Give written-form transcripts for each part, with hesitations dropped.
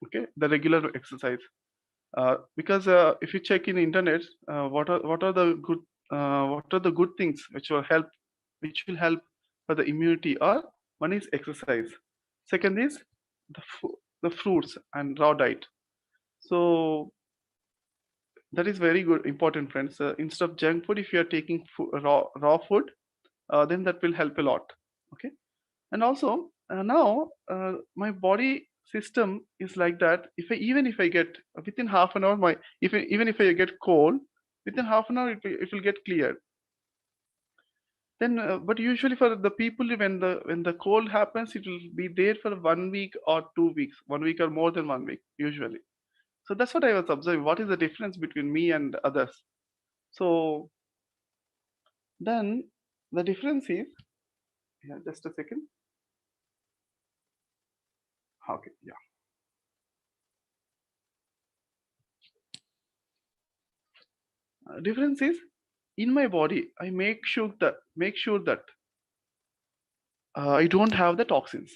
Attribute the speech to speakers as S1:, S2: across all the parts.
S1: Okay, the regular exercise. Because if you check in the internet, what are the good things which will help for the immunity, or one is exercise, second is the fruits and raw diet. So that is very good, important, friends. Instead of junk food, if you are taking raw food, then that will help a lot. Okay, and also now my body system is like that. Even if I get within half an hour, even if I get cold, within half an hour it will get clear. Then, but usually for the people, when the cold happens, it will be there for 1 week or 2 weeks, 1 week or more than 1 week usually. So that's what I was observing. What is the difference between me and others? So then the difference is, yeah, just a second. Okay, yeah. Difference is, in my body, I make sure that I don't have the toxins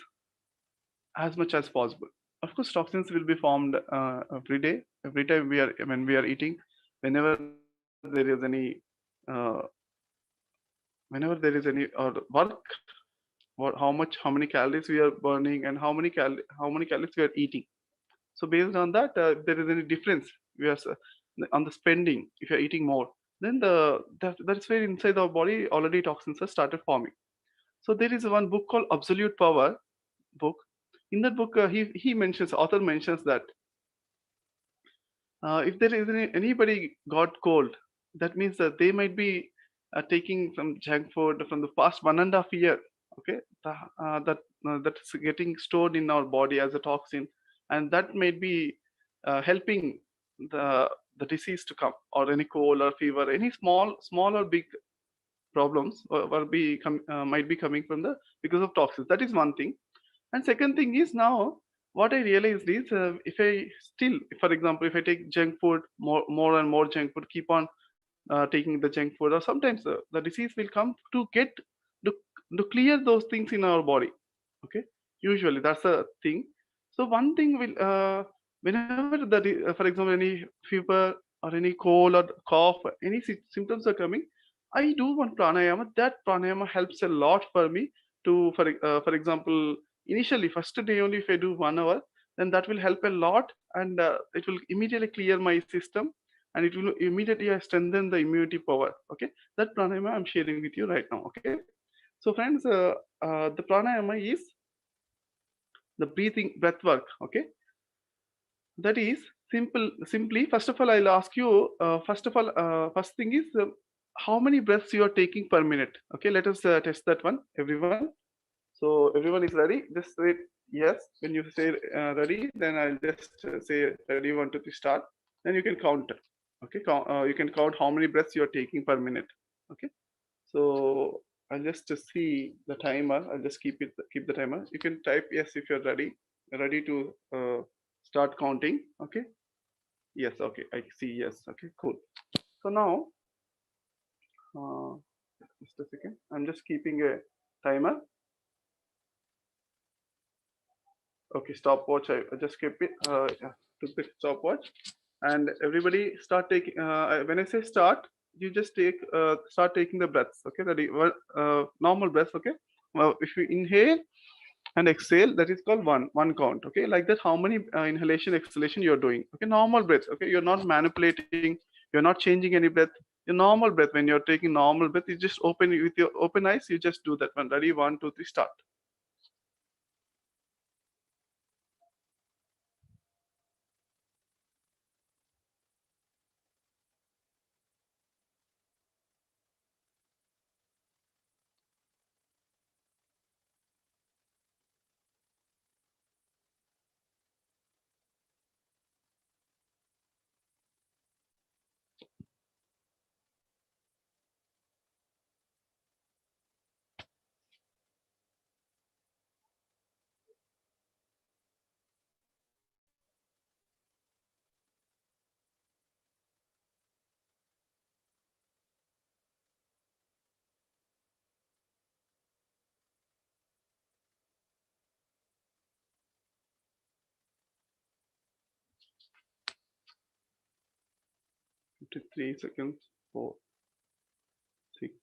S1: as much as possible. Of course, toxins will be formed every day, every time when we are eating, whenever there is any, uh, whenever there is any work, how many calories we are burning, and how many calories we are eating. So based on that, if there is any difference, we are on the spending. If you are eating more, then that's where inside our body already toxins have started forming. So there is one book called Absolute Power book. In that book, author mentions that if there is anybody got cold, that means that they might be taking some junk food from the past 1.5 year. Okay, that's getting stored in our body as a toxin, and that may be helping the disease to come, or any cold or fever, any small or big problems might be coming from the because of toxins. That is one thing. And second thing is, now what I realized is, if I still, for example, if I take junk food, more and more junk food, keep on taking the junk food, or sometimes the disease will come to, to clear those things in our body. Okay, usually that's the thing. So one thing will, whenever for example, any fever or any cold or cough, any symptoms are coming, I do one pranayama. That pranayama helps a lot for me to, for example, initially first day only, if I do 1 hour, then that will help a lot, and it will immediately clear my system, and it will immediately strengthen the immunity power. Okay, that pranayama I'm sharing with you right now. Okay, so friends, the pranayama is the breath work. Okay, that is simply, first of all, I'll ask you, first thing is, how many breaths you are taking per minute. Okay, let us test that one, everyone. So everyone is ready? Just say yes when you say ready. Then I'll just say ready, 1, 2, 3, start. Then you can count. Okay, you can count how many breaths you are taking per minute. Okay. So I'll just see the timer. I'll just keep the timer. You can type yes if you're ready to start counting. Okay. Yes. Okay. I see. Yes. Okay. Cool. So now, uh, just a second. I'm just keeping a timer. Okay, stopwatch. I just keep it. Yeah, took the stopwatch, and everybody start taking. When I say start, you just start taking the breaths. Okay, normal breaths. Okay, well, if you inhale and exhale, that is called one count. Okay, like that, how many inhalation exhalation you're doing. Okay, normal breaths. Okay, you're not manipulating, you're not changing any breath. Your normal breath, when you're taking normal breath, you just open with your open eyes, you just do that one. Ready, 1, 2, 3, start. 53 seconds. 4, 6,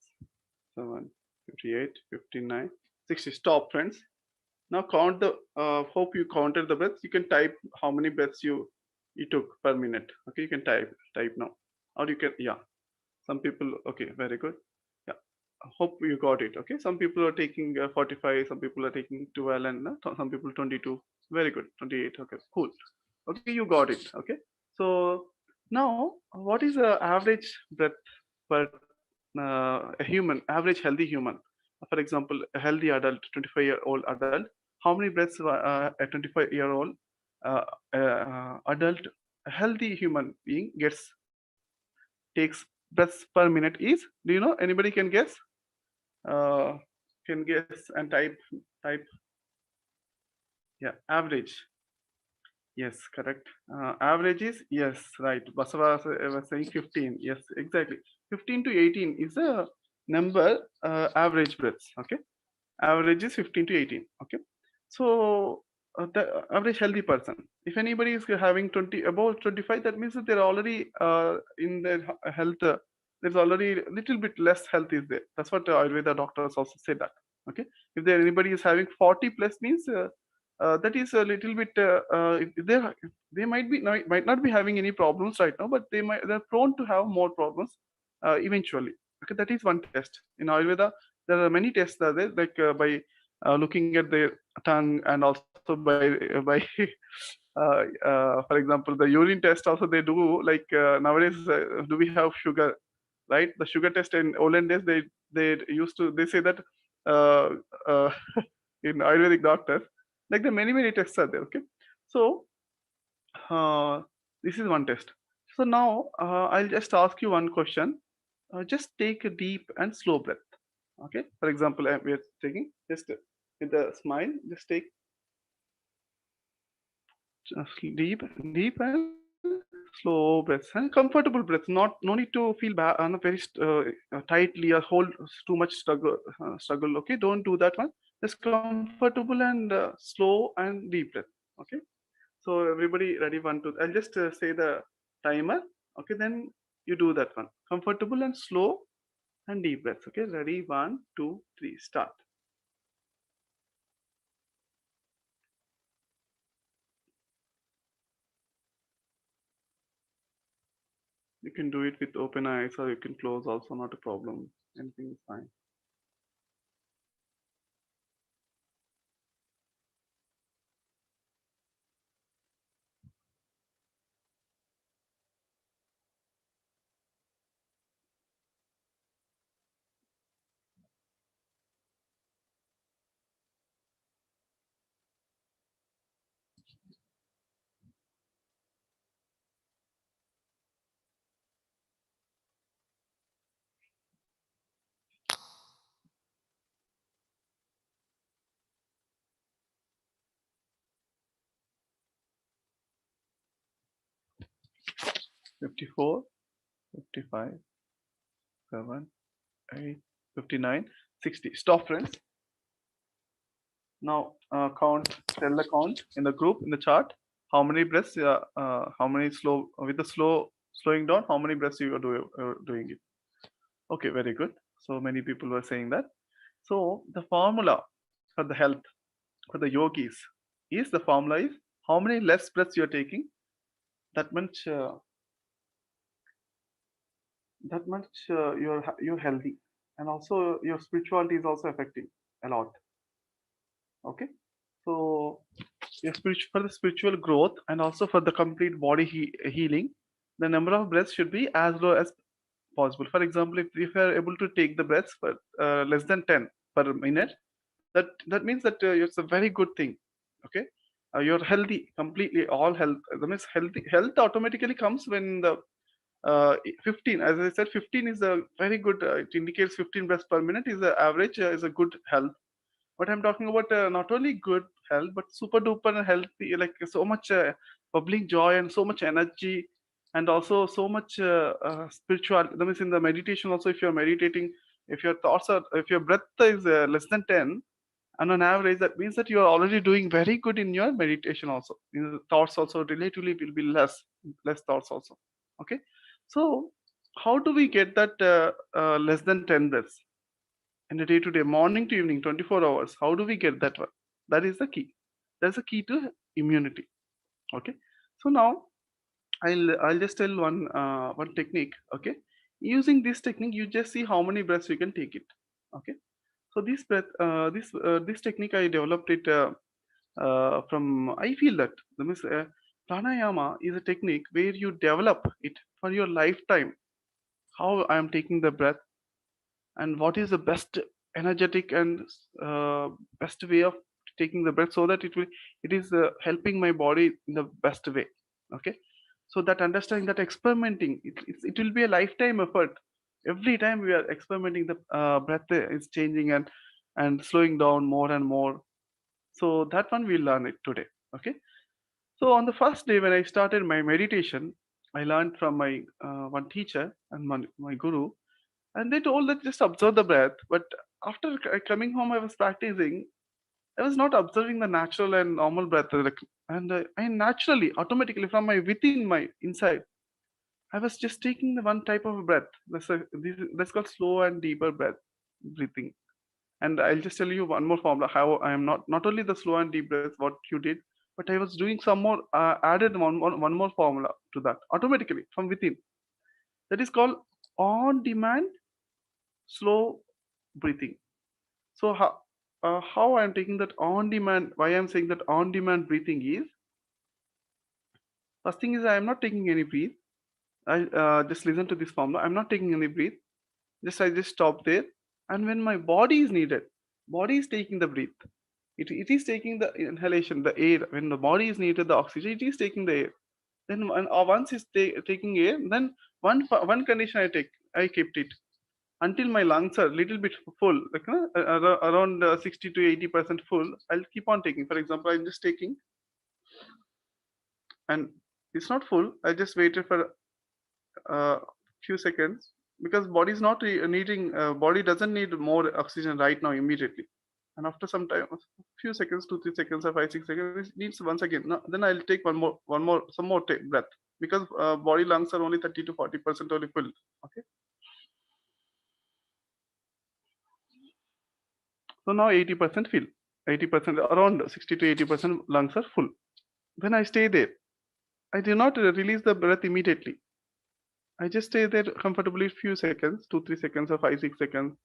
S1: 7, 58, 59, 60. Stop, friends. Now count the. Hope you counted the breaths. You can type how many breaths you took per minute. Okay, you can type now, or you can, yeah. Some people, okay, very good. Yeah, I hope you got it. Okay, some people are taking 45, some people are taking 12, and some people 22. Very good, 28. Okay, cool. Okay, you got it. Okay, so now what is the average breath per a human, average healthy human? For example, a healthy adult, 25-year-old adult, how many breaths a 25-year-old adult, a healthy human being takes breaths per minute is? Do you know? Anybody uh, can guess and type. Yeah, average. Yes, correct. Average is, yes, right. Basava was saying 15. Yes, exactly. 15 to 18 is the number, average breaths. Okay, average is 15 to 18. Okay, so the average healthy person. If anybody is having 20 above 25, that means that they're already in their health. There's already a little bit less health is there. That's what Ayurveda doctors also say that. Okay, if there anybody is having 40 plus means. That is a little bit they might not be having any problems right now, but they're prone to have more problems eventually. Okay, that is one test in Ayurveda. There are many tests that are there, like by looking at their tongue, and also by for example, the urine test also they do. Like nowadays, do we have sugar? Right, the sugar test in olden days they used to, they say that uh, uh, in Ayurvedic doctors, like the many tests are there. Okay, so uh, this is one test. So now I'll just ask you one question. Just take a deep and slow breath. Okay, for example, we're taking just with a smile, just take just deep and slow breaths and comfortable breaths. No need to feel bad, very tightly or hold too much struggle. Okay, don't do that one. Just comfortable and slow and deep breath. Okay. So everybody ready? One, two. I'll just say the timer. Okay, then you do that one. Comfortable and slow and deep breaths. Okay, ready? One, two, three. Start. You can do it with open eyes, or you can close. Also, not a problem. Anything is fine. 54, 55, 7, 8, 59, 60. Stop, friends. Now count. Tell the count in the group in the chart. How many breaths? How many slow with the slowing down? How many breaths you are doing it? Okay, very good. So many people were saying that. So the formula for the health for the yogis is, the formula is, how many less breaths you're taking, that much you're healthy, and also your spirituality is also affecting a lot. Okay, so your for the spiritual growth and also for the complete body healing, the number of breaths should be as low as possible. For example, if you are able to take the breaths for less than 10 per minute, that means that it's a very good thing. Okay, you're healthy completely, all health. That means health automatically comes when the 15, as I said, 15 is a very good, it indicates 15 breaths per minute is the average, is a good health. But I'm talking about not only good health, but super duper healthy, like so much bubbling joy and so much energy, and also so much spiritual. That means in the meditation also, if you're meditating, if your thoughts are, if your breath is less than 10, and on average, that means that you are already doing very good in your meditation also. Thoughts also relatively will be less thoughts also. Okay, so how do we get that less than 10 breaths in a day to day, morning to evening, 24 hours? How do we get that one? That is the key. That's the key to immunity. Okay. So now I'll just tell one technique. Okay. Using this technique, you just see how many breaths you can take it. Okay. So this technique I developed it from. I feel that the pranayama is a technique where you develop it for your lifetime. How I am taking the breath and what is the best energetic and uh, best way of taking the breath, so that it is helping my body in the best way. Okay. So that understanding, that experimenting, it will be a lifetime effort. Every time we are experimenting, the breath is changing and slowing down more and more. So that one we'll learn it today. Okay. So on the first day when I started my meditation, I learned from my one teacher and my guru, and they told that just observe the breath. But after coming home, I was practicing. I was not observing the natural and normal breath, like, and I naturally, automatically, from my within my inside, I was just taking the one type of breath. That's called slow and deeper breath breathing. And I'll just tell you one more formula how I am not only the slow and deep breath what you did, but I was doing some more added one more formula to that automatically from within. That is called on demand slow breathing. So how I am taking that on demand? Why I am saying that on demand breathing is, first thing is I am not taking any breath. I just listen to this formula. I'm not taking any breath. I just stop there, and when my body is needed, body is taking the breath. It is taking the inhalation, the air. When the body is needed, the oxygen, it is taking the air. Then once it's taking air, then one condition I kept it until my lungs are little bit full, like around 60 to 80% full. I'll keep on taking. For example, I'm just taking, and it's not full. I just waited for a few seconds, because body is not needing. Body doesn't need more oxygen right now immediately. And after some time, a few seconds, 2 3 seconds or 5 6 seconds, it needs once again. No, then I'll take some more breath, because body lungs are only 30 to 40% only full. Okay. So now 80% fill. 80%, around 60 to 80% lungs are full. When I stay there, I do not release the breath immediately. I just stay there comfortably few seconds, 2 3 seconds or 5 6 seconds,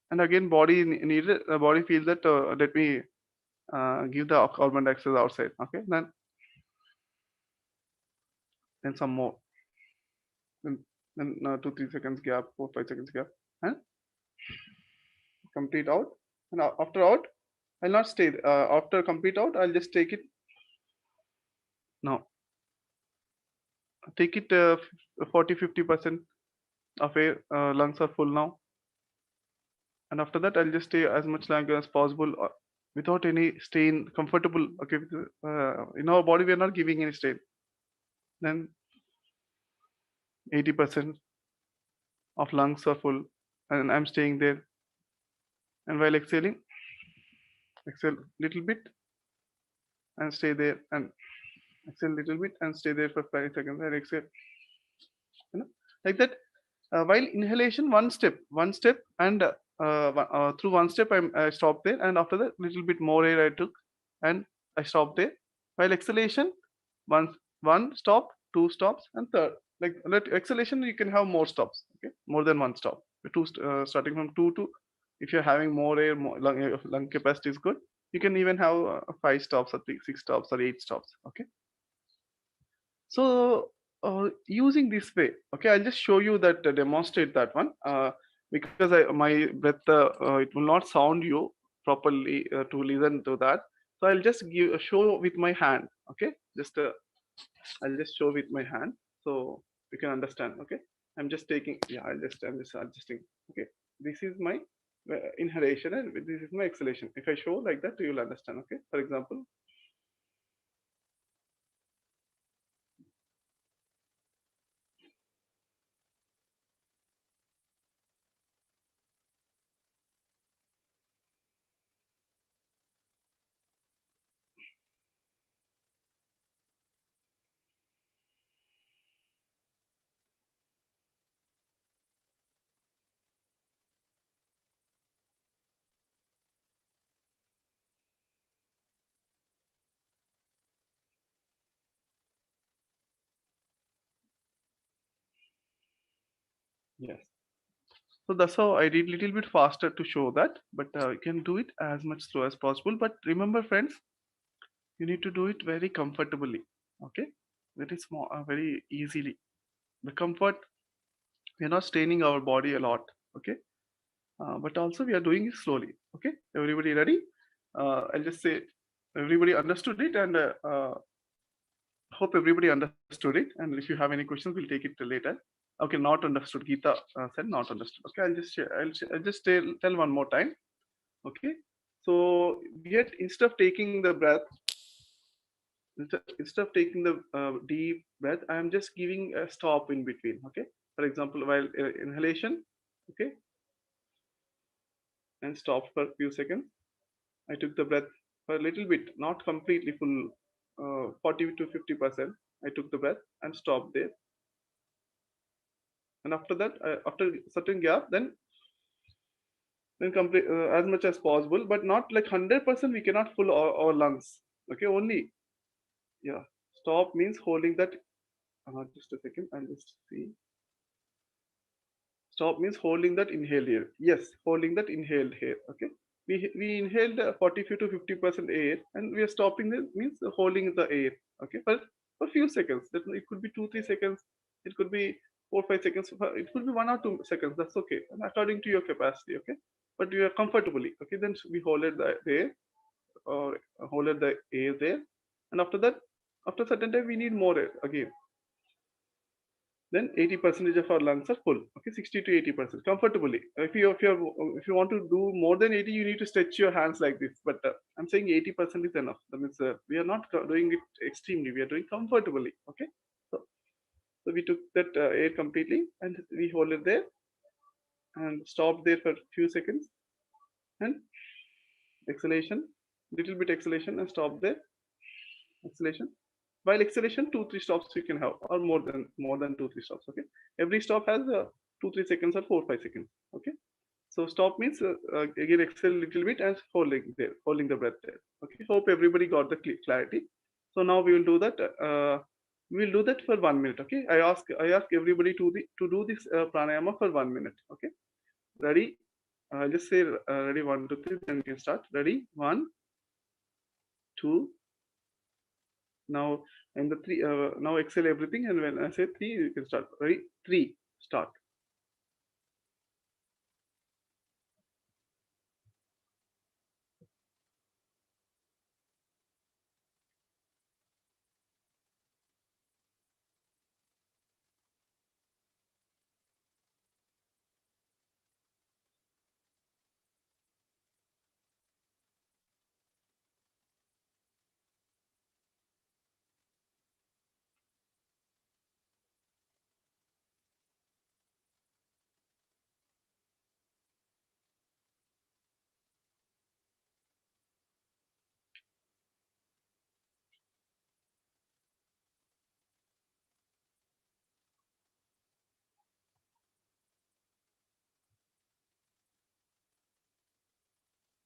S1: and again body needed. Body feels that let me give the carbon dioxide outside. Okay, then some more, then 2 3 seconds gap, 4 5 seconds gap, and complete out. And after out, I'll not stay. After complete out, I'll just take it now. Take it 40 50% of air, lungs are full now, and after that I'll just stay as much longer as possible without any strain, comfortable. Okay, in our body we are not giving any strain. Then 80% of lungs are full, and I'm staying there. And while exhaling, exhale little bit and stay there, and exhale little bit and stay there for 5 seconds, and exhale. You know, like that. While inhalation, one step, and through one step I stopped there, and after that little bit more air I took, and I stopped there. While exhalation, one stop, two stops, and third. Like let exhalation, you can have more stops. Okay, more than one stop. Starting from two to, if you're having more air, more lung capacity is good. You can even have 5 stops or 6 stops or 8 stops. Okay. So using this way, okay, I'll just show you that, demonstrate that one, because my breath, it will not sound you properly to listen to that. So I'll just show with my hand. Okay, I'll just show with my hand so you can understand. Okay, I'm just taking. Yeah, I'm just adjusting. Okay, this is my inhalation and this is my exhalation. If I show like that, you'll understand. Okay, for example. Yes. So that's how I did little bit faster to show that, but you can do it as much slow as possible. But remember, friends, you need to do it very comfortably. Okay, very small, very easily. The comfort, we are not straining our body a lot. Okay, but also we are doing it slowly. Okay, everybody ready? I'll just say everybody understood it, and hope everybody understood it. And if you have any questions, we'll take it later. Okay, not understood. Geeta said not understood. Okay, I'll just tell one more time. Okay, so yet instead of taking the breath, instead of taking the deep breath, I am just giving a stop in between. Okay, for example, while inhalation, okay, and stop for a few seconds. I took the breath for a little bit, not completely full, 40 to 50%. I took the breath and stopped there. And after that, after certain gap, then complete as much as possible, but not like 100%. We cannot full our lungs. Okay, only yeah. Stop means holding that. Just a second. I'll just see. Stop means holding that inhaled air. Yes, holding that inhaled air. Okay. We inhaled 45 to 50% air, and we are stopping it means holding the air. Okay, for a few seconds. That it could be 2 3 seconds. It could be 4 5 seconds. It could be 1 or 2 seconds. That's okay, and according to your capacity. Okay, but you are comfortably. Okay, then we hold it there, or hold it the air there, and after that, after certain time, we need more air again. Then 80% of our lungs are full. Okay, 60 to 80% comfortably. If you want to do more than 80, you need to stretch your hands like this. But I'm saying 80% is enough. That means we are not doing it extremely. We are doing comfortably. Okay, so we took that air completely and we hold it there and stop there for a few seconds and exhalation, little bit exhalation and stop there. Exhalation. While exhalation, 2 3 stops you can have, or more than 2 3 stops. Okay, every stop has 2 3 seconds or 4 5 seconds. Okay, so stop means again exhale a little bit and holding the breath there. Okay, hope everybody got the clarity. So now we will do that. We will do that for 1 minute. Okay, I ask everybody to do this pranayama for 1 minute. Okay, ready? Just say ready, 1 2 3, then we can start. Ready? 1 2. Now and the three. Now exhale everything, and when I say three, you can start. Ready? Three. Start.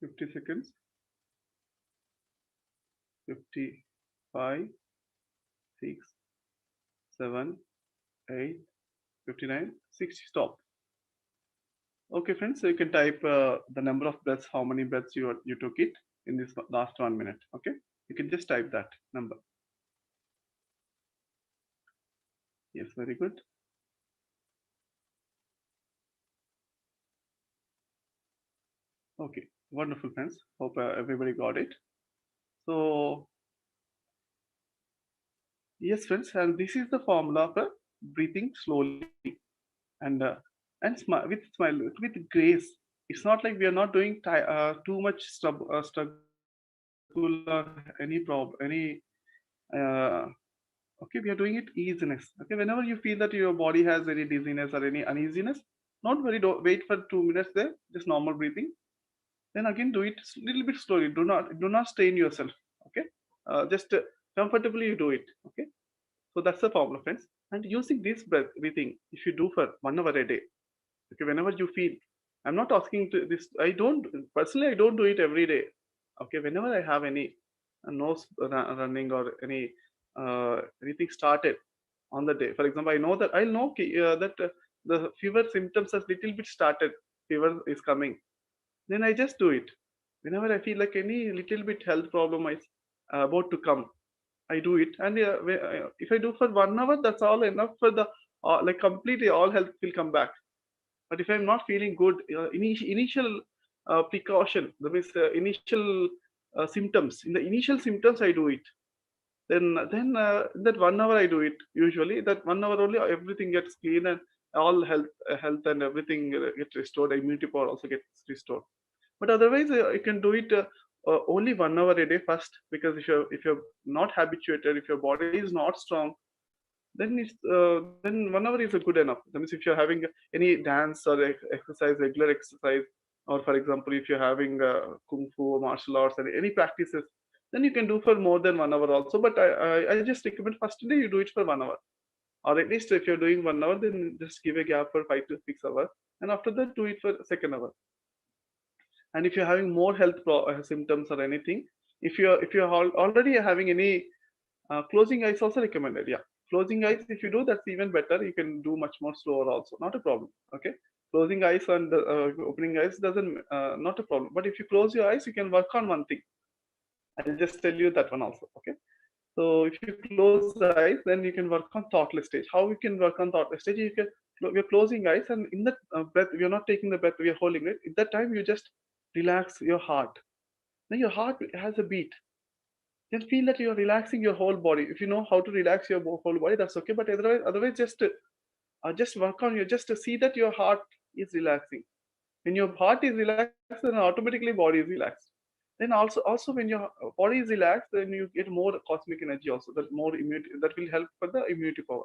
S1: 50 seconds. 55, 6, 7, 8, 59, 60. Stop. Okay, friends. So you can type the number of breaths, how many breaths you took it in this last 1 minute. Okay, you can just type that number. Yes, very good. Okay, wonderful, friends. Hope everybody got it. So yes, friends, and this is the formula for breathing slowly and with smile, with grace. It's not like we are not doing too much struggle or okay, we are doing it easiness. Okay, whenever you feel that your body has any dizziness or any uneasiness, not very wait for 2 minutes there, just normal breathing. Then again do it little bit slowly. Do not strain yourself. Okay, just comfortably you do it. Okay, so that's the formula, friends. And using this breathing, if you do for 1 hour a day, okay, whenever you feel, I'm not asking to this. I don't personally. I don't do it every day. Okay, whenever I have any nose running or anything started on the day. For example, I know that I know that the fever symptoms has little bit started, fever is coming, then I just do it. Whenever I feel like any little bit health problem is about to come, I do it. And if I do for 1 hour, that's all enough for the like completely all health will come back. But if I'm not feeling good, initial precaution, that means initial symptoms. In the initial symptoms, I do it. Then that 1 hour I do it usually. That 1 hour only everything gets clean and all health and everything gets restored. Immunity power also gets restored. But otherwise, you can do it only 1 hour a day first, because if you're not habituated, if your body is not strong, then 1 hour is good enough. That means if you're having any dance or exercise, regular exercise, or for example, if you're having kung fu, martial arts, and any practices, then you can do for more than 1 hour also. But I just recommend first day you do it for 1 hour, or at least if you're doing 1 hour, then just give a gap for 5 to 6 hours, and after that do it for second hour. And if you're having more health symptoms or anything, if you're already having any closing eyes also recommended. Yeah, closing eyes, if you do, that's even better. You can do much more slower also, not a problem. Okay, closing eyes and opening eyes doesn't not a problem. But if you close your eyes, you can work on one thing. I'll just tell you that one also. Okay, so if you close the eyes, then you can work on thoughtless stage. How you can work on thoughtless stage? We're closing eyes, and in that breath, we are not taking the breath. We are holding it. At that time, you just relax your heart. Then your heart has a beat. Then feel that you're relaxing your whole body. If you know how to relax your whole body, that's okay. But otherwise, just work on you. Just to see that your heart is relaxing. When your heart is relaxed, then automatically body is relaxed. Then also when your body is relaxed, then you get more cosmic energy also. That more immunity, that will help for the immunity power.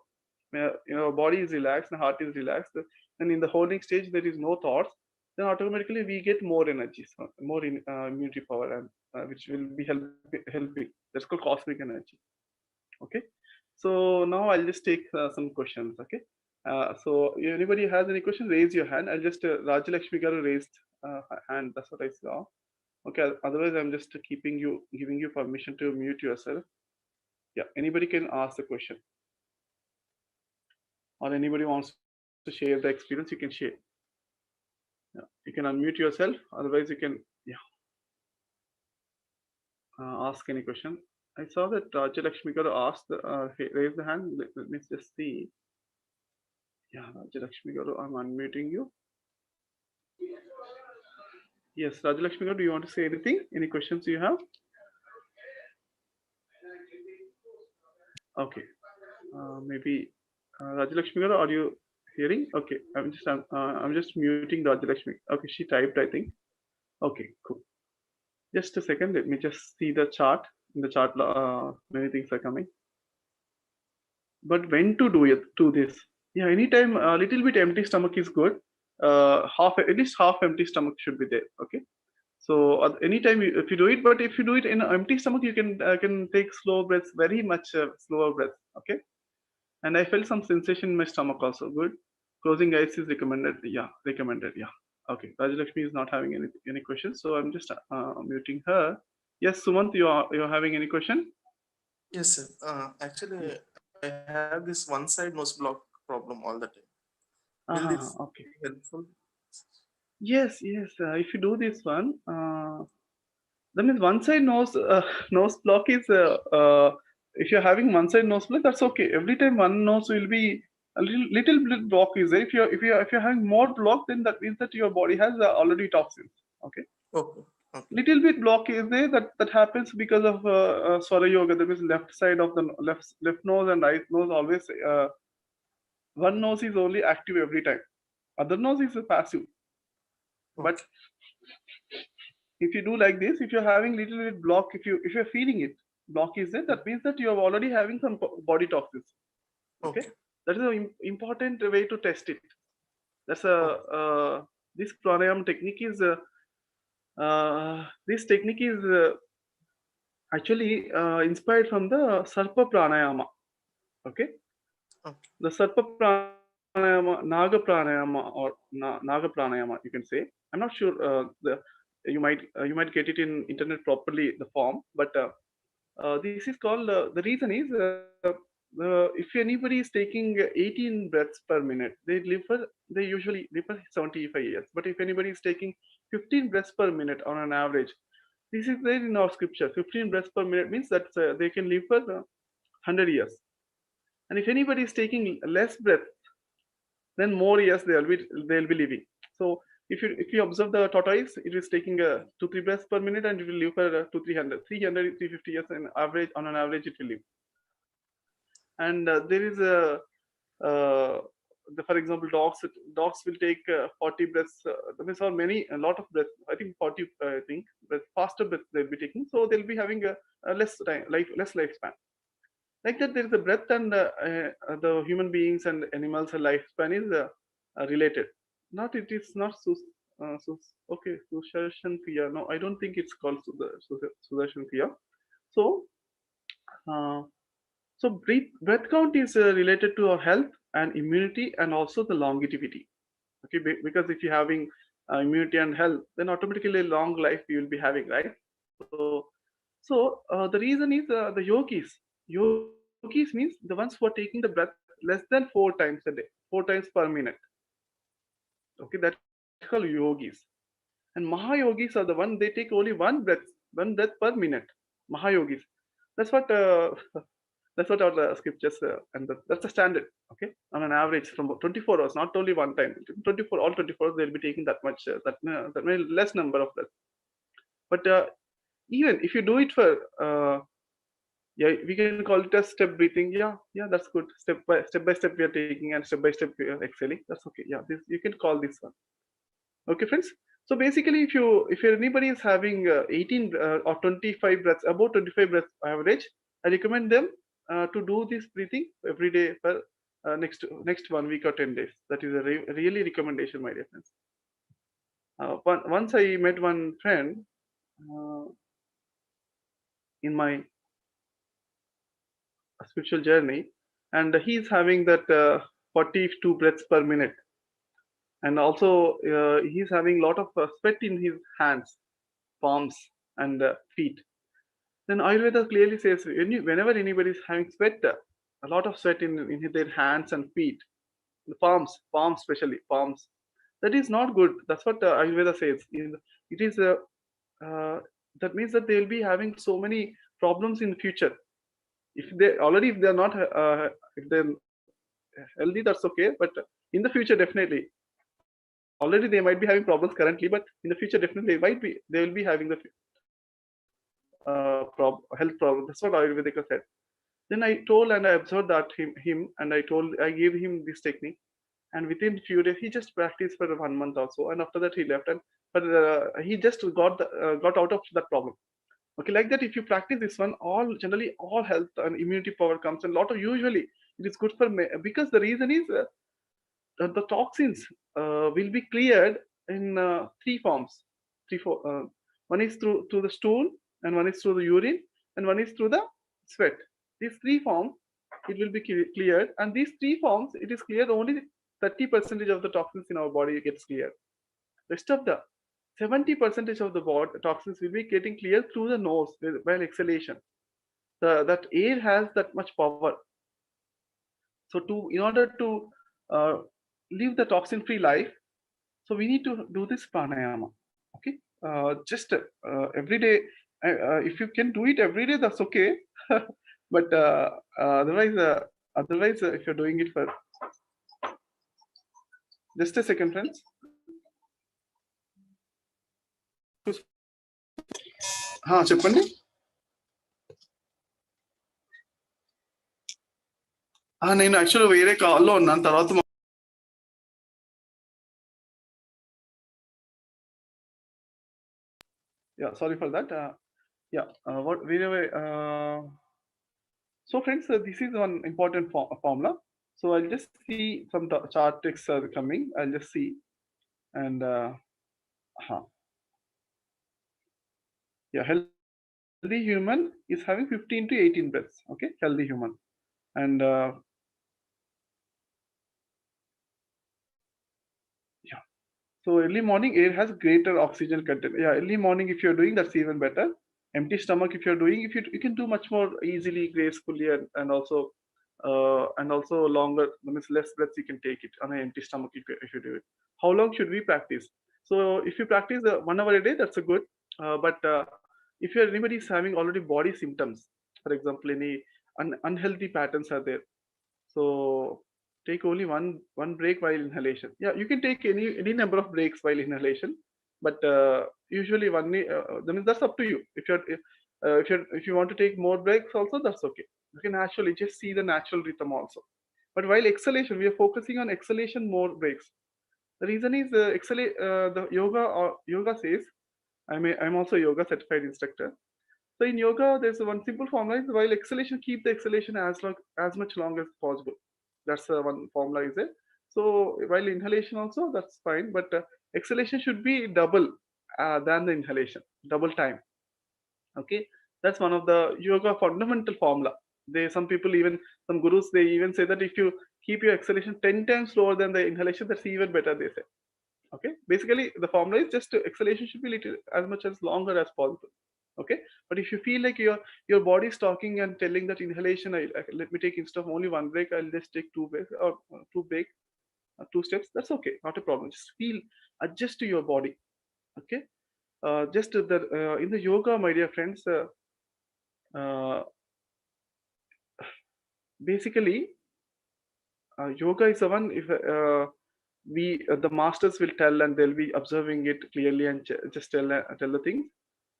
S1: When your body is relaxed and heart is relaxed, then in the holding stage there is no thoughts. Then automatically we get more energy, so more immunity power, and which will be helping. That's called cosmic energy. Okay. So now I'll just take some questions. Okay. So anybody has any questions, raise your hand. I'll just Rajalakshmi Garu raised hand. That's what I saw. Okay. Otherwise, I'm just giving you permission to mute yourself. Yeah. Anybody can ask the question, or anybody wants to share the experience, you can share. Yeah. You can unmute yourself. Otherwise, you can ask any question. I saw that Rajalakshmi Garu asked, raise the hand. Let me just see. Yeah, Rajalakshmi Garu, I'm unmuting you. Yes, Rajalakshmi Garu, do you want to say anything? Any questions you have? Okay. Maybe Rajalakshmi Garu, are you hearing? Okay, I'm just muting Rajalakshmi. Okay, she typed, I think. Okay, cool. Just a second. Let me just see the chart. In the chart, many things are coming. But when to do it? To this? Yeah, anytime a little bit empty stomach is good. At least half empty stomach should be there. Okay. So anytime if you do it, but if you do it in an empty stomach, you can take slow breaths, very much slower breaths. Okay. And I felt some sensation in my stomach also. Good. Closing eyes is recommended. Yeah, recommended. Yeah. Okay. Rajalakshmi is not having any questions, so I'm just muting her. Yes, Sumant, you're having any question?
S2: Yes, sir. Actually, I have this one side nose block problem all the time. Will this
S1: Okay.
S2: be helpful?
S1: Yes, yes. If you do this one, that means one side nose block is if you're having one side nose block, that's okay. Every time one nose will be a little bit block is there. If you're having more block, then that means that your body has already toxins. Okay.
S2: Okay. Okay.
S1: Little bit block is there, that happens because of Swara Yoga. That means left side of the left nose and right nose always one nose is only active every time. Other nose is passive. But
S2: Okay.
S1: if you do like this, if you're having little bit block, if you're feeling it, block is there, that means that you're already having some body toxins. Okay,
S2: Okay.
S1: that is an important way to test it. That's a
S2: Okay.
S1: this pranayama technique is this technique is actually inspired from the Sarpa pranayama. Okay,
S2: Okay.
S1: the Sarpa pranayama, Naga pranayama, or Naga pranayama, you can say. I'm not sure you might get it in internet properly the form, but this is called the reason is if anybody is taking 18 breaths per minute, they usually live for 75 years. But if anybody is taking 15 breaths per minute on an average, this is there in our scripture. 15 breaths per minute means that they can live for 100 years. And if anybody is taking less breath, then more years they'll be living. So if you observe the tortoise, it is taking 2-3 breaths per minute, and it will live for 350 years in average. On an average, it will live. And there is for example, dogs will take 40 breaths. There are a lot of breaths. I think 40. I think but faster breaths they'll be taking, so they'll be having a less time, less lifespan. Like that, there is a breath, and the human beings and animals' lifespan is related. Not it is not okay. Sudarshan Kriya. No, I don't think it's called Sudarshan Kriya. So. Uh, so breath count is related to our health and immunity, and also the longevity. Okay, because if you're having immunity and health, then automatically long life you will be having, right? So the reason is the yogis. Yogis means the ones who are taking the breath less than 4 times a day, 4 times per minute. Okay, that's called yogis. And Mahayogis are the one, they take only one breath per minute. Mahayogis. That's what that's what our scriptures and that's the standard. Okay, on an average from 24 hours, not only one time. 24 all 24 hours they'll be taking that much that may less number of breaths. But even if you do it for yeah, we can call it as step breathing. Yeah, that's good. Step by step we are taking, and step by step we are exhaling. That's okay. Yeah, this you can call this one. Okay, friends. So basically, if anybody is having 18 or 25 breaths, about 25 breaths average, I recommend them to do this breathing every day for next 1 week or 10 days. That is a really recommendation, my dear friends. Once I met one friend uh, in my spiritual journey, and he's having that 42 breaths per minute, and also he's having a lot of sweat in his hands, palms, and feet. Then Ayurveda clearly says whenever anybody is having sweat, a lot of sweat in their hands and feet, the palms especially palms, that is not good. That's what Ayurveda says. It is that means that they'll be having so many problems in the future. If they're not if they're healthy, that's okay. But in the future, definitely, already they might be having problems currently, but in the future, definitely they will be having the health problem. That's what Ayurvedic said. Then I told and I observed that him and I gave him this technique, and within few days he just practiced for 1 month or so, and after that he left, and but he just got out of that problem. Okay, like that, if you practice this one, generally all health and immunity power comes, and lot of usually it is good for because the reason is the toxins will be cleared in three forms. One is through the stool, and one is through the urine, and one is through the sweat. These three forms it will be cleared, and these three forms it is cleared only 30% of the toxins in our body gets cleared. Rest of the 70% of the body toxins will be getting cleared through the nose while exhalation. That air has that much power. So in order to uh, live the toxin-free life, so we need to do this pranayama. Okay, just every day. If you can do it every day, that's okay. But otherwise, if you're doing it for just a second, friends. చెప్పండి. నేను యాక్చువల్గా వేరే కాల్లో ఉన్నాను. తర్వాత yeah, sorry for that. What wherever. So friends, this is one important formula. So I'll just see some chart texts are coming. I'll just see, and yeah, healthy human is having 15 to 18 breaths. Okay, healthy human, and yeah. So early morning air has greater oxygen content. Yeah, early morning if you're doing, that's even better. Empty stomach if you're doing, you can do much more easily, gracefully, and also and also longer, that means less breaths you can take it on an empty stomach if you do it. How long should we practice? So if you practice 1 hour a day, that's a good. But if anybody is having already body symptoms, for example, any unhealthy patterns are there, so take only one break while inhalation. Yeah, you can take any number of breaks while inhalation, but usually I mean that's up to you. If you want to take more breaks also, that's okay. You can actually just see the natural rhythm also. But while exhalation, we are focusing on exhalation more breaks. The reason is the yoga says, I'm also a yoga certified instructor. So in yoga, there's one simple formula: is while exhalation, keep the exhalation as much long as possible. That's one formula is it. So while inhalation also, that's fine, but exhalation should be double than the inhalation, double time. Okay, that's one of the yoga fundamental formula. Some people, even some gurus, they even say that if you keep your exhalation 10 times slower than the inhalation, that's even better. They say. Okay, basically the formula is just exhalation should be little as much as longer as possible. Okay, but if you feel like your body is talking and telling that inhalation, let me take, instead of only one break, I'll just take two breaks, or two steps, that's okay, not a problem. Just feel, adjust to your body. Okay, just the in the yoga, my dear friends, uh, basically yoga is the one, if we the masters will tell, and they'll be observing it clearly and just tell the things.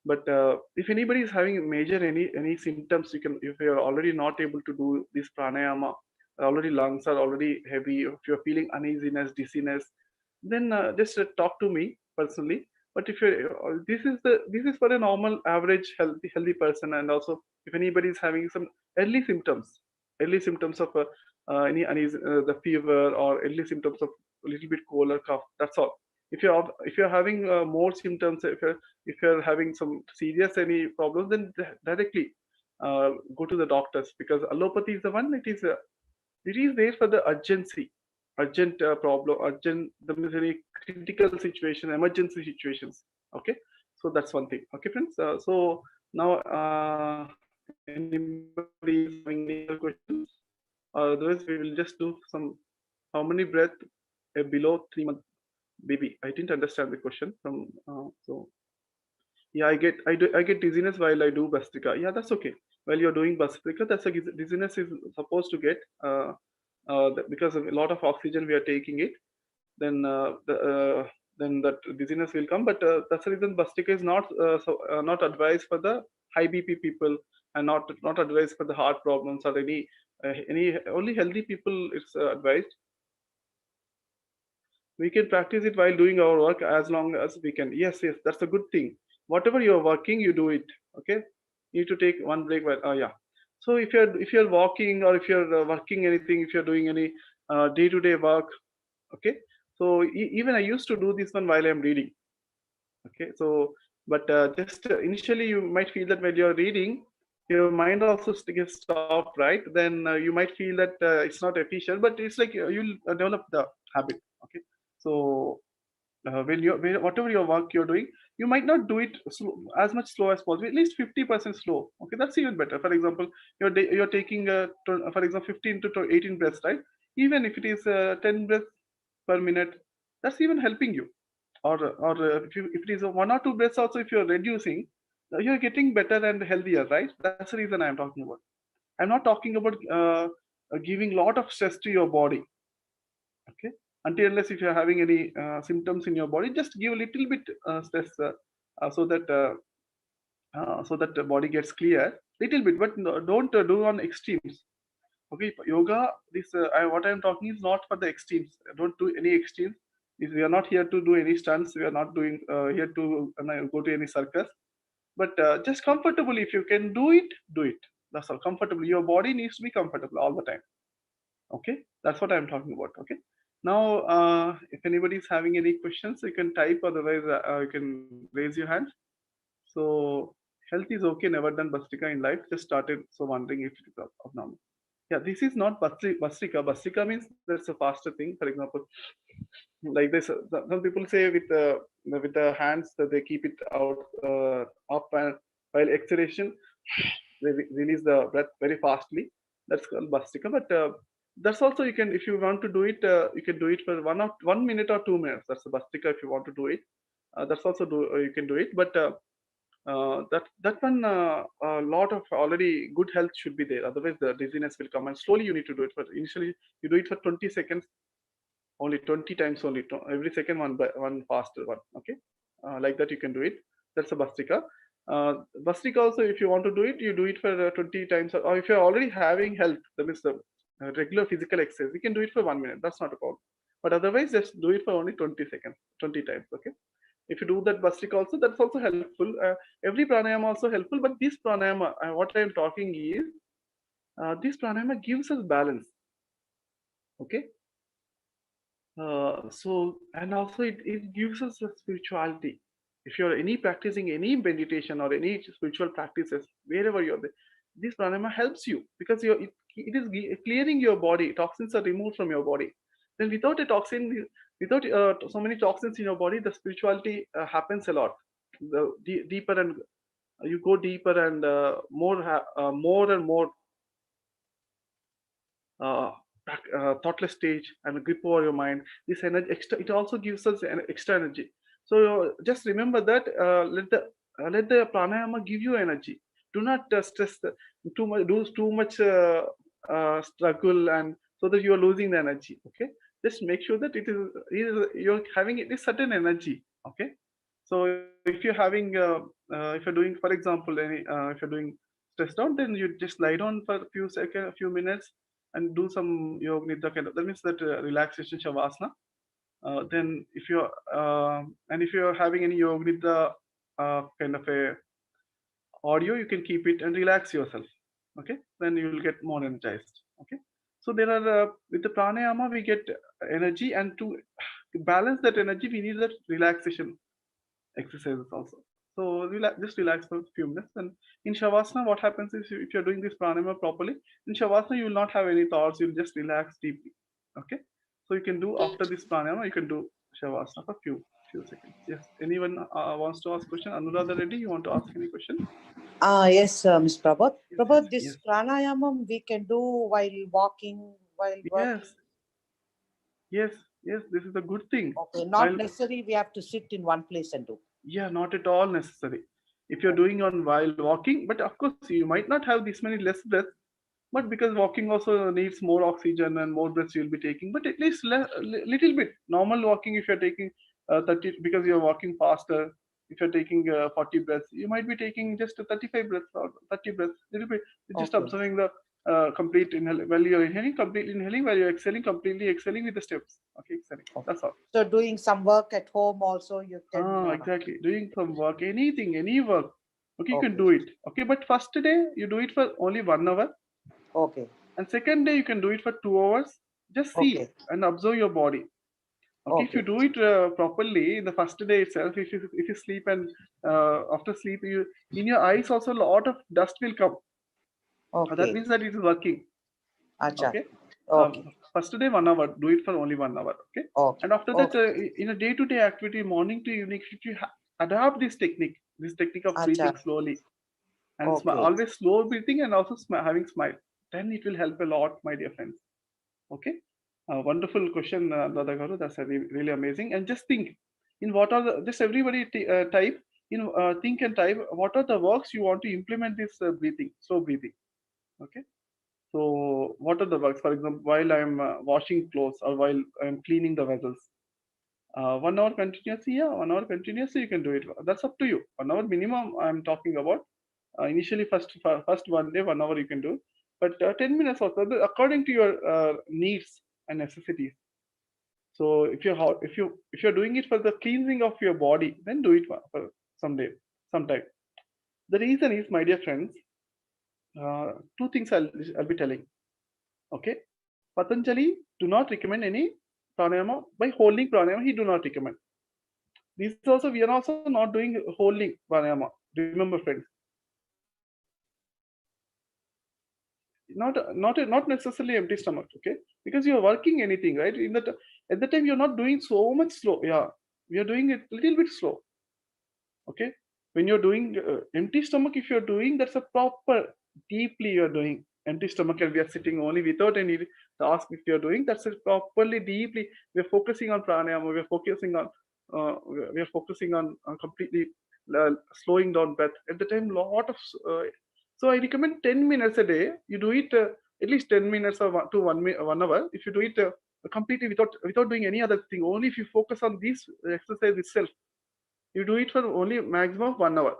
S1: But if anybody is having major any symptoms, you can, if you're already not able to do this pranayama, already lungs are already heavy, if you're feeling uneasiness, dizziness, then just talk to me personally. But if you're this is for a normal average healthy person. And also if anybody is having some early symptoms early symptoms of any unease, the fever, or early symptoms of a little bit cold or cough, that's all. If you're having more symptoms, if you're having some serious any problems, then directly go to the doctors, because allopathy is the one, it is there for the urgency, urgent problem, urgent, the means any critical situation, emergency situations. Okay, so that's one thing. Okay, friends. So now, anybody is having any other questions? Otherwise, we will just do some, how many breath below 3 month baby. I didn't understand the question from. So yeah, I get dizziness while I do Bastrika. Yeah, that's okay. While you're doing Bastrika, that's a dizziness is supposed to get, because of a lot of oxygen we are taking it. Then then that dizziness will come. But that's the reason Bastrika is not advised for the high BP people, and not advised for the heart problems, or any only healthy people. It's advised. We can practice it while doing our work as long as we can. Yes, yes, that's a good thing. Whatever you're working, you do it. Okay, you need to take one break while, yeah. So if you're walking, or if you're working anything, if you're doing any day-to-day work. Okay, so even I used to do this one while I'm reading. Okay, so but just initially you might feel that when you're reading, your mind also gets stopped, right? Then you might feel that it's not efficient, but it's like you'll develop the habit. Okay, so whatever your work you're doing, you might not do it as much slow as possible, at least 50% slow. Okay, that's even better. For example, you're taking for example 15 to 18 breaths, right? Even if it is 10 breaths per minute, that's even helping you. Or if it is a 1 or 2 breaths also, if you're reducing, you're getting better and healthier, right? That's the reason I'm talking about. I'm not talking about giving lot of stress to your body. Okay, until unless if you're having any symptoms in your body, just give a little bit stress, so that the body gets clear little bit, but don't do on extremes. Okay, yoga, what I'm talking is not for the extremes. Don't do any extremes. We are not here to do any stunts. We are not doing here to go to any circus. But just comfortable, if you can do it, do it. That's all. Comfortable, your body needs to be comfortable all the time. Okay, that's what I'm talking about. Okay, now if anybody is having any questions, you can type. Otherwise, you can raise your hand. So health is okay, never done Bastrika in life, just started, so wondering if it is abnormal. Yeah, this is not Bastrika. Bastrika means that's a faster thing. For example, like this, some people say with the hands that they keep it out up, and while exhalation, they release the breath very fastly. That's called Bhastrika. But that's also, you can, if you want to do it, you can do it for 1 minute or 2 minutes. That's the Bhastrika if you want to do it. That's also you can do it. But that one, a lot of already good health should be there. Otherwise, the dizziness will come, and slowly you need to do it. For initially, you do it for 20 seconds, only 20 times, only every second, one by one faster one. Okay, like that you can do it. That's a Bhastrika. Bhastrika also, if you want to do it, you do it for 20 times, or if you're already having health, that means the regular physical exercise, you can do it for 1 minute. That's not a problem. But otherwise, just do it for only 20 seconds, 20 times. Okay. If you do that Bhastrika also, that's also helpful. Every pranayama also helpful, but this pranayama, what I am talking is, this pranayama gives us balance. Okay. So, and also it gives us a spirituality. If you're any practicing any meditation or any spiritual practices, wherever you're there, this pranayama helps you, because it is clearing your body. Toxins are removed from your body. Then without a toxin, without so many toxins in your body, the spirituality happens a lot. The deeper, and you go deeper, and more and more uh, thoughtless stage and a grip over your mind. This energy extra, it also gives us an extra energy. So just remember that, let the pranayama give you energy. Do not stress too much, do too much struggle, and so that you are losing the energy. Okay, just make sure that you're having it is certain energy. Okay, so if you're having if you're doing, for example, if you're doing stressed out, then you just lie down for a few seconds, a few minutes, and do some yoga nidra kind of, that means that relaxation shavasana. Then if you're and if you're having any yoga nidra kind of a audio, you can keep it and relax yourself. Okay, then you will get more energized. Okay, so there are with the pranayama we get energy, and to balance that energy we need that relaxation exercises also. So just relax for a few minutes. And in Shavasana, what happens is, if you're doing this pranayama properly, in Shavasana you will not have any thoughts. You'll just relax deeply. Okay. So you can do after this pranayama, you can do Shavasana for few seconds. Yes. Anyone wants to ask question? Anuradha Reddy, you want to ask any question?
S3: Yes, Ms. Prabodh.
S1: Yes. Yes.
S3: Prabodh, this
S1: Yes.
S3: pranayamam we can do while walking, while working.
S1: Yes. Yes. Yes. This is a good thing.
S3: Okay, not
S1: While,
S3: necessary we have to sit in one place and do.
S1: yeah, not at all necessary. If you're doing on while walking, but of course you might not have this many less breaths, but because walking also needs more oxygen and more breaths you'll be taking, but at least little bit normal walking. If you're taking 30, because you're walking faster, if you're taking 40 breaths, you might be taking just 35 breaths or 30 breaths, little bit. You're just
S3: Okay.
S1: observing the complete inhale, while you're inhaling, completely inhaling, while you're exhaling, completely exhaling with the steps. Okay, exhaling,
S3: Okay.
S1: that's all.
S3: So doing some work at home also you can.
S1: Exactly. Doing some work, anything, any work. Okay, you can
S3: Okay.
S1: do it. Okay, but first day you do it for only 1 hour,
S3: Okay.
S1: and second day you can do it for 2 hours. Just see
S3: Okay.
S1: and observe your body. Okay, if you
S3: Okay.
S1: do it properly in the first day itself, if you sleep, and after sleep, you, in your eyes also a lot of dust will come. That
S3: Okay.
S1: means that it is working.
S3: Acha.
S1: Okay.
S3: Okay.
S1: First day 1 hour, do it for only 1 hour. Okay,
S3: Okay.
S1: and after that,
S3: Okay.
S1: in a day-to-day activity, morning to evening, if you adapt this technique of
S3: Acha.
S1: breathing slowly, and
S3: Okay.
S1: always slow breathing, and also having smile, then it will help a lot, my dear friends. Okay, wonderful question, Dada Garu. That's really amazing. And just think, in what are the, just everybody type in, think and type what are the works you want to implement this breathing, slow breathing. Okay, so what are the works? For example, while I'm washing clothes, or while I'm cleaning the vessels, 1 hour continuously, yeah, 1 hour continuously, you can do it. That's up to you. 1 hour minimum, I'm talking about. Initially, first 1 day, 1 hour you can do, but 10 minutes also, according to your needs and necessities. So if you're doing it for the cleansing of your body, then do it for sometime. The reason is, my dear friends, two things I'll be telling. Okay, Patanjali do not recommend any pranayama by holding pranayama. He do not recommend. This also, we are also not doing holding pranayama. Remember, friends, not necessarily empty stomach. Okay, because you are working anything, right? In that, at the time you're not doing so much slow. Yeah, we are doing it little bit slow. Okay, when you're doing empty stomach, if you're doing, that's a proper deeply you're doing empty stomach and we are sitting only without any task if you're doing, that's it properly deeply. We're focusing on pranayama, we are focusing on completely slowing down breath at the time. Lot of uh, so I recommend 10 minutes a day. You do it at least 10 minutes or 1 hour. If you do it completely without doing any other thing, only if you focus on this exercise itself, you do it for only maximum of 1 hour.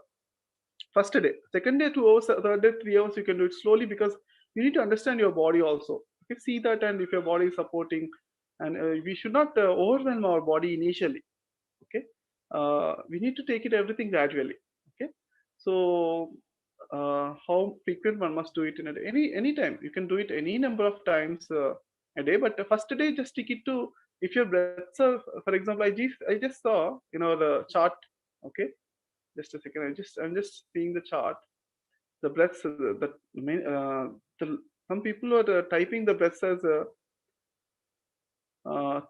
S1: First day, second day 2 hours, third day 3 hours. You can do it slowly because you need to understand your body also. Okay, see that, and if your body is supporting, and we should not overwhelm our body initially. Okay, we need to take it everything gradually. Okay, so how frequent one must do it in a day? Any time you can do it any number of times a day, but the first day just stick it to, if your breaths are, for example, I just saw the chart. Okay, just a second. I'm just seeing the chart. The breaths that main some people are typing the breaths as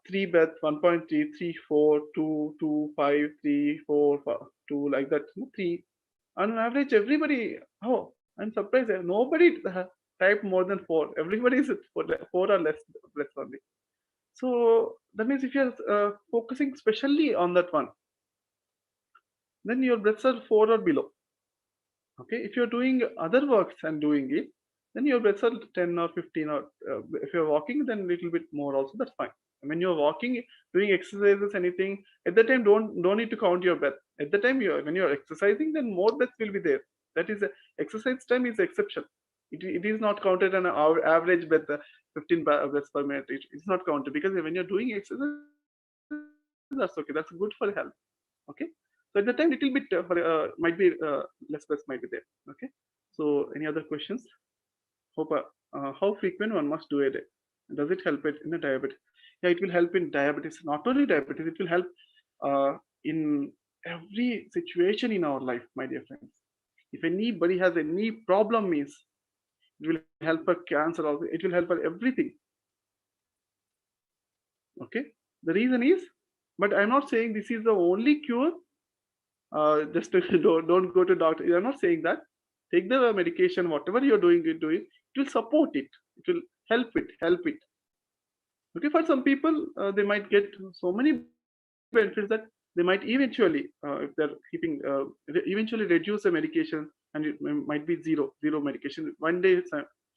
S1: 3 breath, 1.3, 3, 4, 2, 2, 5, 3, 4, 2, like that. Three. On average, everybody. Oh, I'm surprised. Nobody typed more than four. Everybody is at four or less breaths only. So that means if you're focusing specially on that one, then your breaths are four or below. Okay, if you're doing other works and doing it, then your breaths are 10 or 15, or if you're walking, then a little bit more also, that's fine. When you're walking, doing exercises, anything, at that time don't need to count your breath. At the time when you're exercising, then more breath will be there. That is exercise time is exception. It is not counted on our average breath, 15 breaths per minute. It's not counted, because when you're doing exercise, that's okay, that's good for health. Okay, so at the time little bit might be less breaths might be there. Okay, so any other questions? Hope how frequent one must do a day? Does it help it in a diabetes? Yeah, it will help in diabetes. Not only diabetes, it will help in every situation in our life, my dear friends. If anybody has any problem, means it will help for cancer also. It will help for everything. Okay. The reason is, but I'm not saying this is the only cure. Just don't go to doctor. I'm not saying that. Take the medication, whatever you're doing, it will support it. It will help it. Okay, for some people, they might get so many benefits that they might eventually, if they're keeping, eventually reduce the medication, and it might be zero medication. One day,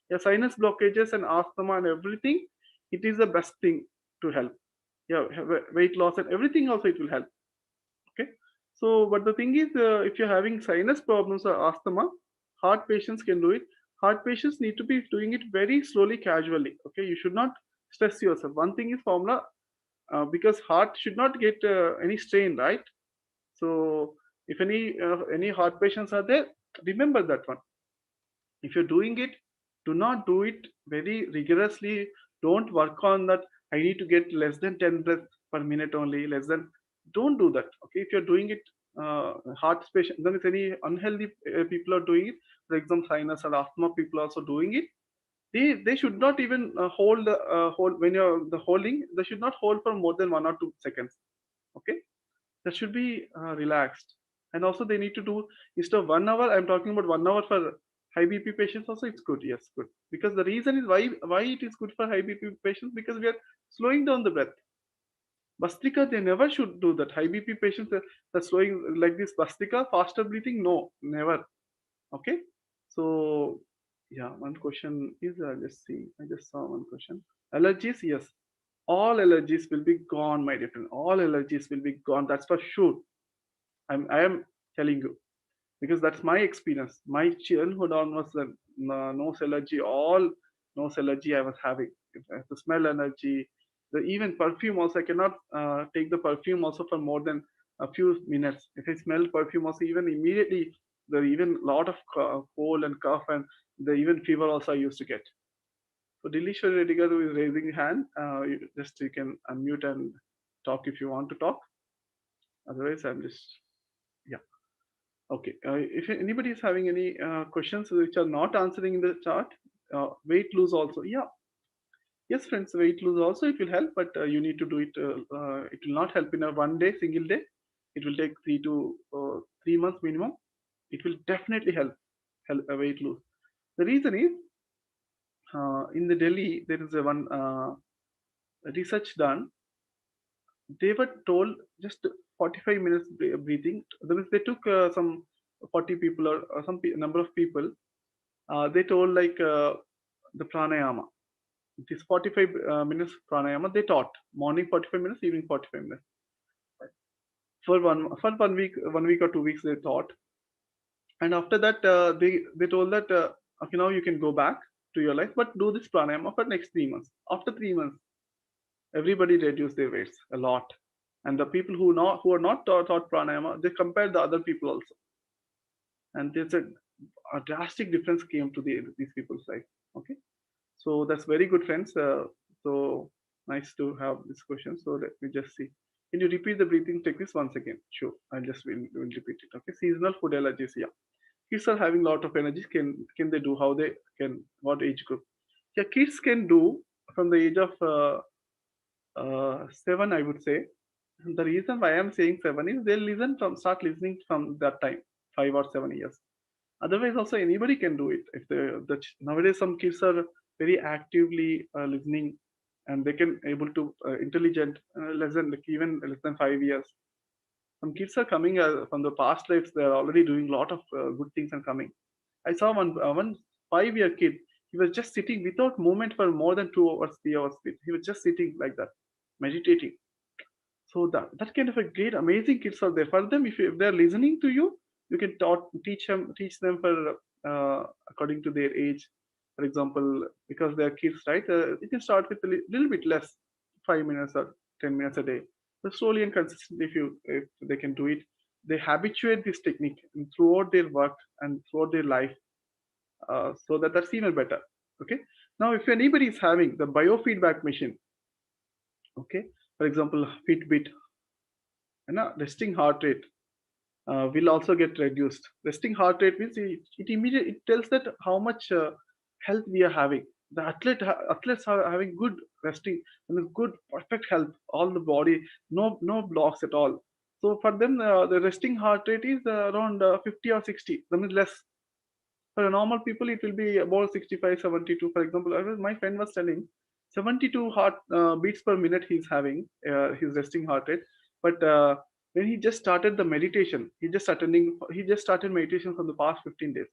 S1: yeah, sinus blockages and asthma and everything, it is the best thing to help. Yeah, weight loss and everything also it will help. Okay, so but the thing is, if you're having sinus problems or asthma, heart patients can do it. Heart patients need to be doing it very slowly, casually. Okay, you should not stress yourself. One thing is formula, because heart should not get any strain, right? So if any heart patients are there, remember that one. If you're doing it, do not do it very rigorously. Don't work on that. I need to get less than 10 breaths per minute only, less than. Don't do that. Okay, if you're doing it, heart patient, then if any unhealthy people are doing it, for example sinus or asthma people are also doing it, they should not even hold when you're the holding, they should not hold for more than 1 or 2 seconds. Okay, that should be relaxed. And also they need to do, instead of 1 hour, I'm talking about 1 hour for high bp patients also, it's good. Yes, good. Because the reason is why it is good for high bp patients, because we are slowing down the breath. Bastrika, they never should do that. High bp patients are slowing like this. Bastrika, faster breathing, no, never. Okay, so yeah, one question is, let's see, I just saw one question. Allergies, yes, all allergies will be gone, my dear friend. All allergies will be gone, that's for sure. I am telling you, because that's my experience. My childhood onwards, the nose allergy, all nose allergy I was having. The smell allergy, the even perfume also. I cannot take the perfume also for more than a few minutes. If I smell perfume also, even immediately, the even lot of cold and cough, and the even fever also I used to get. So Dilisha Redigar, who is raising hand, you can unmute and talk if you want to talk. Otherwise, I'm just, yeah. Okay. If anybody is having any questions which are not answering in the chart, weight lose also. Yeah. Yes, friends, weight lose also it will help, but you need to do it. It will not help in a one day, single day. It will take 3 months minimum. It will definitely help a weight lose. The reason is, In the Delhi, there is a one research done. They were told just 45 minutes breathing. That means they took some 40 people or some number of people. They told like the pranayama. This 45 minutes pranayama they taught morning 45 minutes, evening 45 minutes for 1 week or 2 weeks they taught, and after that they told that okay, now you can go back to your life, but do this pranayama for next 3 months. After 3 months, everybody reduced their weights a lot, and the people who are not taught pranayama, they compared the other people also, and there's a drastic difference came to these people's life. Okay, so that's very good, friends. So nice to have this question. So let me just see. Can you repeat the breathing techniques once again? Sure, I'll just will repeat it. Okay, seasonal food allergies. Yeah, kids are having a lot of energy. Can they do? How they can? What age group? Yeah, kids can do from the age of 7, I would say. The reason why I'm saying 7 is they'll start listening from that time, 5 or 7 years. Otherwise, also anybody can do it. If nowadays some kids are very actively listening, and they can able to intelligent less than like even less than 5 years. Some kids are coming from the past lives. They are already doing a lot of good things and coming. I saw one 5 year kid. He was just sitting without movement for more than 2 hours, 3 hours. He was just sitting like that, meditating. So that kind of a great, amazing kids are there. For them, if they're listening to you, you can teach them for according to their age. For example, because they're kids, right? You can start with a little bit less, 5 minutes or 10 minutes a day. But slowly and consistently, if they can do it, they habituate this technique throughout their work and throughout their life, so that's even better. Okay. Now, if anybody is having the biofeedback machine, okay, for example, Fitbit, and resting heart rate will also get reduced. Resting heart rate means it immediately it tells that how much health we are having. The athletes are having good resting and good perfect health, all the body, no blocks at all. So for them, the resting heart rate is around 50 or 60. That means less. For a normal people, it will be about 65, 72. For example, my friend was telling 72 heart beats per minute he's having his resting heart rate. But when he just started the meditation, he just started meditation from the past 15 days.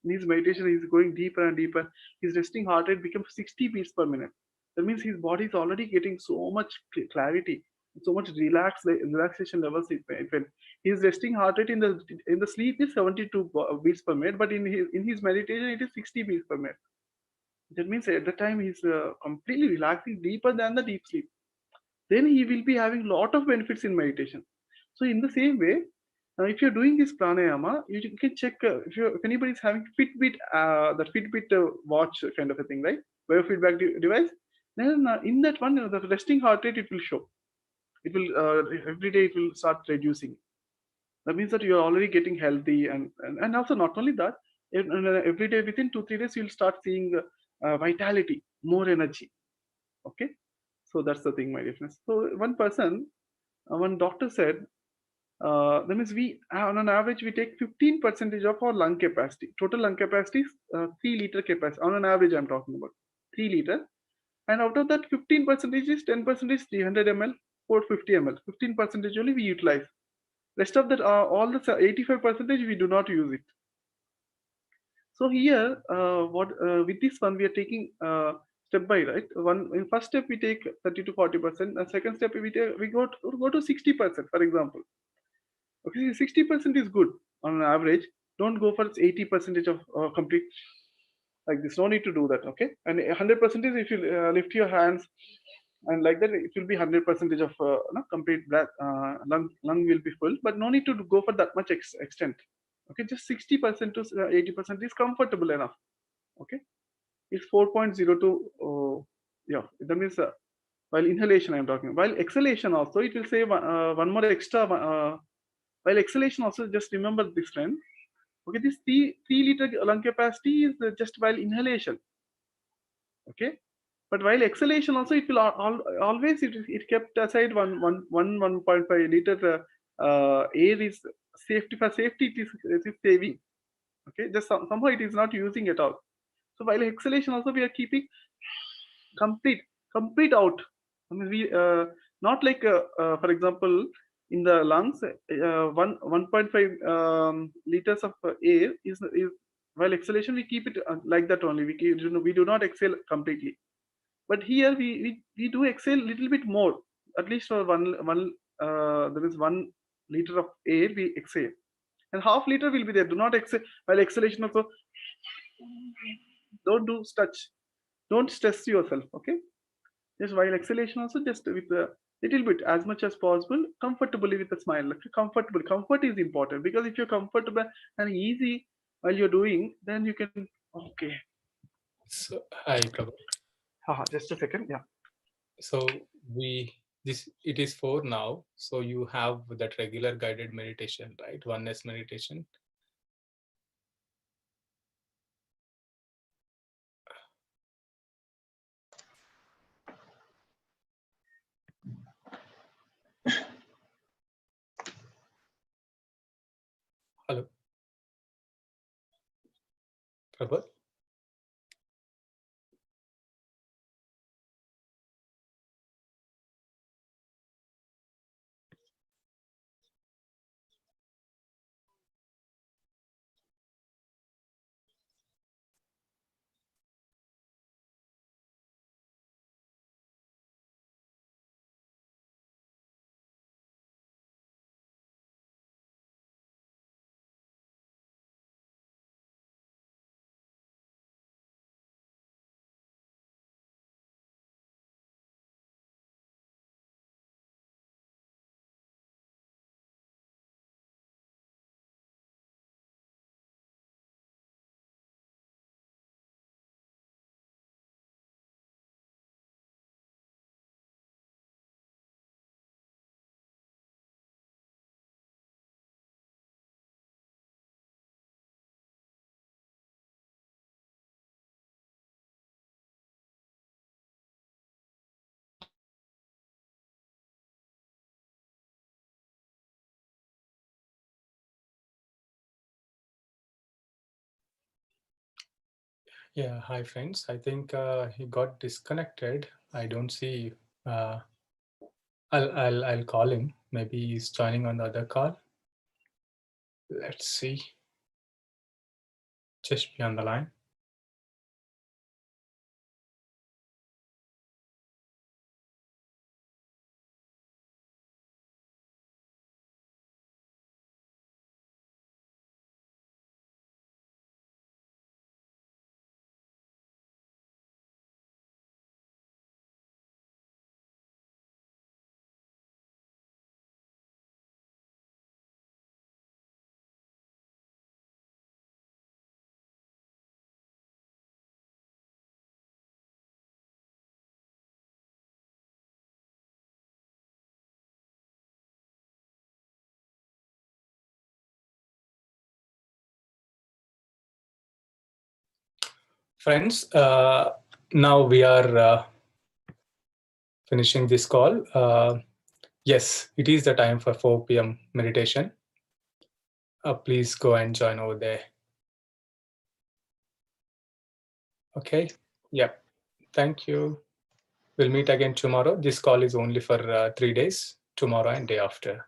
S1: In his meditation, he's going deeper and deeper. His resting heart rate becomes 60 beats per minute. That means his body is already getting so much clarity, so much relaxation levels. When his resting heart rate in the sleep is 72 beats per minute, but in his meditation it is 60 beats per minute. That means at the time he's completely relaxing deeper than the deep sleep. Then he will be having lot of benefits in meditation. So in the same way, if you're doing this pranayama, you can check if anybody is having Fitbit, the Fitbit watch kind of a thing, right? Biofeedback device. Then in that one, the resting heart rate it will show. It will every day it will start reducing. That means that you're already getting healthy, and also not only that, every day within 2 3 days you'll start seeing vitality, more energy. Okay, so that's the thing, my dear friends. So one doctor said, that means we on an average we take 15 percentage of our lung capacity. Total lung capacity is 3 liter capacity on an average. I'm talking about 3 liter, and out of that 15 percentage is 10 percentage 300 ml, 450 ml. 15 percentage only we utilize. Rest of that, all the 85 percentage we do not use it. So here, what with this one we are taking step by right. One in first step we take 30 to 40%, and second step we go to 60%, for example. Okay, 60% is good on an average. Don't go for 80 percentage of complete like this. No need to do that. Okay, and 100% is if you lift your hands and like that, it will be 100 percentage of no, complete breath. Lung will be full, but no need to go for that much extent. Okay, just 60% to 80% is comfortable enough. Okay, it's 4.02. Yeah, that means while inhalation I'm talking. While exhalation also, it will say one more extra. While exhalation also, just remember this friend. Okay, this 3 liter lung capacity is just while inhalation. Okay, but while exhalation also, it will always it kept aside 1.5 liter air is safety. For safety it is saving. Okay, just somehow it is not using at all. So while exhalation also we are keeping complete out. I mean, we not like for example, in the lungs, 1.5 liters of air is while exhalation we keep it like that only. We do not exhale completely. But here we do exhale little bit more, at least for one there is 1 liter of air we exhale, and half liter will be there. Do not exhale while exhalation also. Don't stress yourself, okay? Just while exhalation also, just with a little bit, as much as possible, comfortably with a smile. Like comfort is important, because if you're comfortable and easy while you're doing, then you can. Okay.
S4: So hi Prabodh.
S1: Just a second. Yeah.
S4: So it is 4 now. So you have that regular guided meditation, right? Oneness meditation. Hello, Prabodh. Yeah, hi friends. I think he got disconnected. I don't see. I'll call him. Maybe he's joining on the other call. Let's see. Just be on the line. Friends, now we are finishing this call. Yes, it is the time for 4 p.m. meditation. Please go and join over there. Okay. Yep. Thank you. We'll meet again tomorrow. This call is only for 3 days, tomorrow and day after.